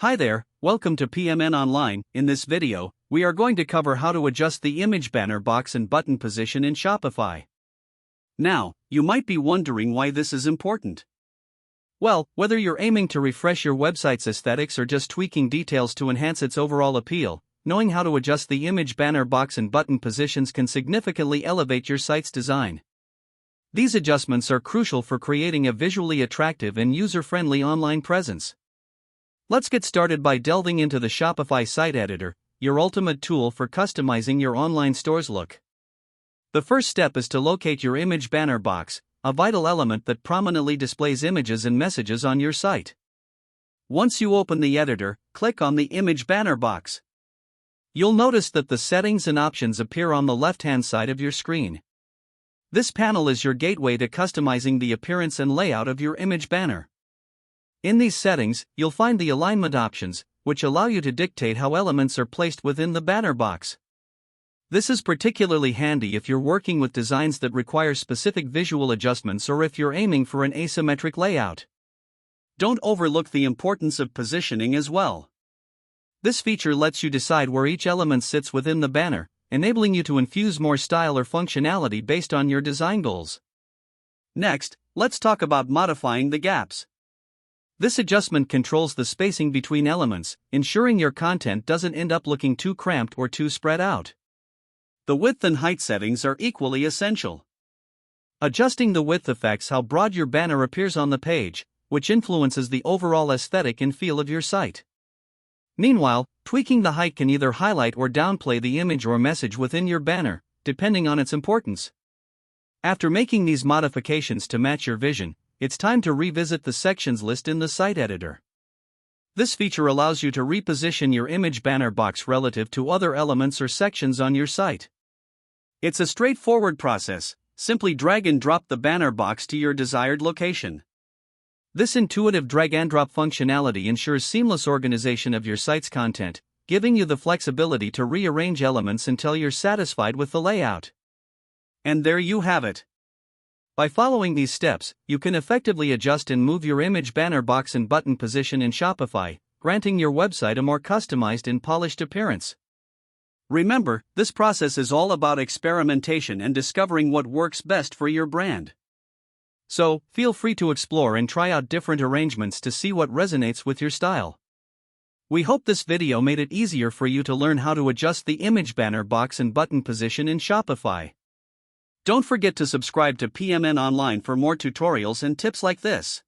Hi there, welcome to PMN Online. In this video, we are going to cover how to adjust the image banner box and button position in Shopify. Now, you might be wondering why this is important. Well, whether you're aiming to refresh your website's aesthetics or just tweaking details to enhance its overall appeal, knowing how to adjust the image banner box and button positions can significantly elevate your site's design. These adjustments are crucial for creating a visually attractive and user-friendly online presence. Let's get started by delving into the Shopify site editor, your ultimate tool for customizing your online store's look. The first step is to locate your image banner box, a vital element that prominently displays images and messages on your site. Once you open the editor, click on the image banner box. You'll notice that the settings and options appear on the left-hand side of your screen. This panel is your gateway to customizing the appearance and layout of your image banner. In these settings, you'll find the alignment options, which allow you to dictate how elements are placed within the banner box. This is particularly handy if you're working with designs that require specific visual adjustments or if you're aiming for an asymmetric layout. Don't overlook the importance of positioning as well. This feature lets you decide where each element sits within the banner, enabling you to infuse more style or functionality based on your design goals. Next, let's talk about modifying the gaps. This adjustment controls the spacing between elements, ensuring your content doesn't end up looking too cramped or too spread out. The width and height settings are equally essential. Adjusting the width affects how broad your banner appears on the page, which influences the overall aesthetic and feel of your site. Meanwhile, tweaking the height can either highlight or downplay the image or message within your banner, depending on its importance. After making these modifications to match your vision, it's time to revisit the sections list in the site editor. This feature allows you to reposition your image banner box relative to other elements or sections on your site. It's a straightforward process. Simply drag and drop the banner box to your desired location. This intuitive drag-and-drop functionality ensures seamless organization of your site's content, giving you the flexibility to rearrange elements until you're satisfied with the layout. And there you have it. By following these steps, you can effectively adjust and move your image banner box and button position in Shopify, granting your website a more customized and polished appearance. Remember, this process is all about experimentation and discovering what works best for your brand. So, feel free to explore and try out different arrangements to see what resonates with your style. We hope this video made it easier for you to learn how to adjust the image banner box and button position in Shopify. Don't forget to subscribe to PMN Online for more tutorials and tips like this.